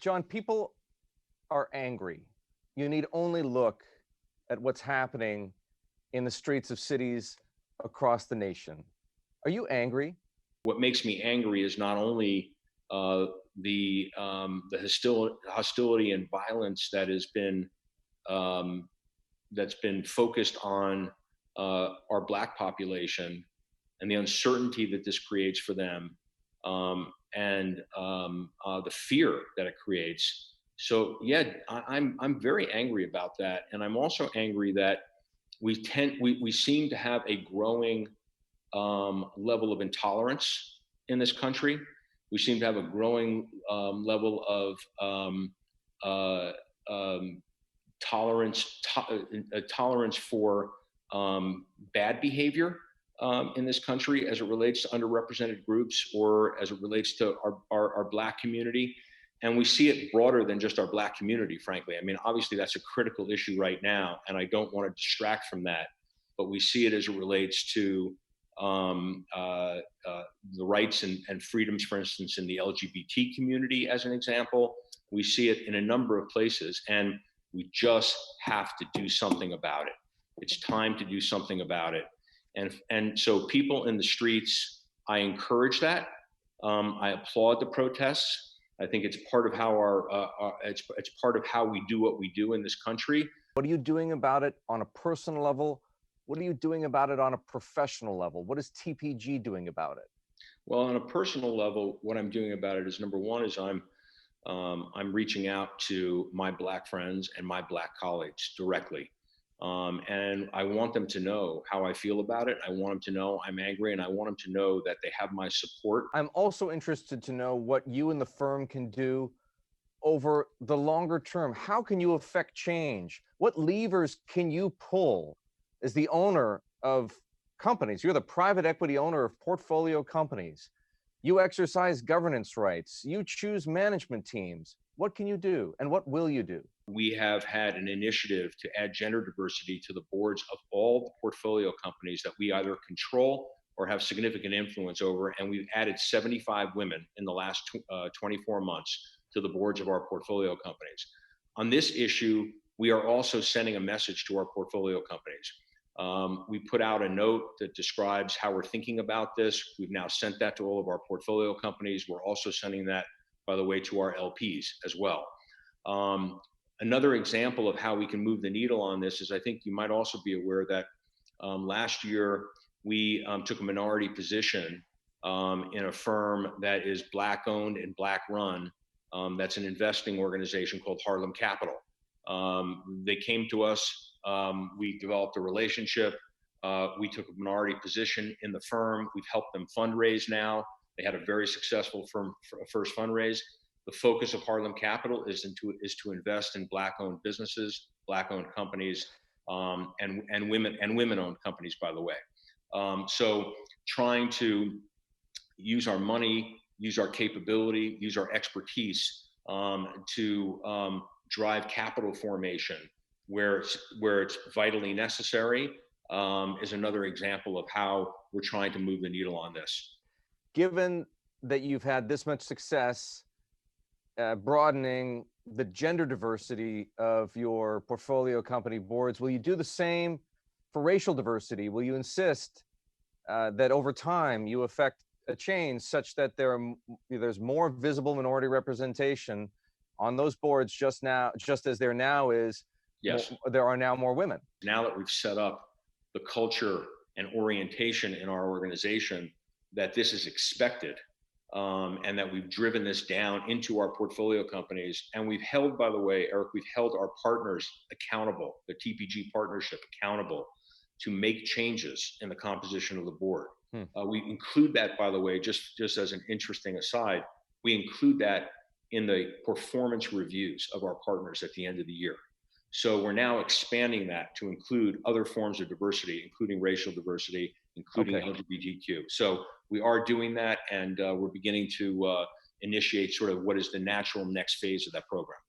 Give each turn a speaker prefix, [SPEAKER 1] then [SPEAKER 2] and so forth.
[SPEAKER 1] Jon, people are angry. You need only look at what's happening in the streets of cities across the nation. Are you angry?
[SPEAKER 2] What makes me angry is not only the hostility and violence that has been that's been focused on our Black population and the uncertainty that this creates for them, and the fear that it creates. So yeah, I'm very angry about that, and I'm also angry that we seem to have a growing level of intolerance in this country. We seem to have a growing level of tolerance for bad behavior in this country as it relates to underrepresented groups or as it relates to our Black community. And we see it broader than just our Black community, frankly. I mean, obviously that's a critical issue right now, and I don't want to distract from that, but we see it as it relates to the rights and freedoms, for instance, in the LGBT community, as an example. We see it in a number of places, and we just have to do something about it. It's time to do something about it. And so people in the streets, I encourage that. I applaud the protests. I think it's part of how it's part of how we do what we do in this country.
[SPEAKER 1] What are you doing about it on a personal level? What are you doing about it on a professional level? What is TPG doing about it?
[SPEAKER 2] Well, on a personal level, what I'm doing about it is, number one, is I'm reaching out to my Black friends and my Black colleagues directly. And I want them to know how I feel about it. I want them to know I'm angry, and I want them to know that they have my support.
[SPEAKER 1] I'm also interested to know what you and the firm can do over the longer term. How can you affect change? What levers can you pull as the owner of companies? You're the private equity owner of portfolio companies. You exercise governance rights. You choose management teams. What can you do, and what will you do?
[SPEAKER 2] We have had an initiative to add gender diversity to the boards of all the portfolio companies that we either control or have significant influence over, and we've added 75 women in the last 24 months to the boards of our portfolio companies. On this issue, we are also sending a message to our portfolio companies. We put out a note that describes how we're thinking about this. We've now sent that to all of our portfolio companies. We're also sending that, by the way, to our LPs as well. Another example of how we can move the needle on this is, I think you might also be aware that last year we took a minority position in a firm that is Black owned and Black run. That's an investing organization called Harlem Capital. They came to us, we developed a relationship, we took a minority position in the firm, we've helped them fundraise now. They had a very successful first fundraise. The focus of Harlem Capital is to invest in Black-owned businesses, Black-owned companies, and women-owned companies, by the way. So trying to use our money, use our capability, use our expertise to drive capital formation where it's vitally necessary is another example of how we're trying to move the needle on this.
[SPEAKER 1] Given that you've had this much success broadening the gender diversity of your portfolio company boards, will you do the same for racial diversity? Will you insist that over time you affect a change such that there's more visible minority representation on those boards just as there now is?
[SPEAKER 2] Yes.
[SPEAKER 1] There are now more women.
[SPEAKER 2] Now that we've set up the culture and orientation in our organization, that this is expected, and that we've driven this down into our portfolio companies. And we've held, by the way, Erik, we've held our partners accountable, the TPG partnership accountable, to make changes in the composition of the board. We include that, by the way, just as an interesting aside, we include that in the performance reviews of our partners at the end of the year. So we're now expanding that to include other forms of diversity, including racial diversity, including LGBTQ. So we are doing that, and we're beginning to initiate sort of what is the natural next phase of that program.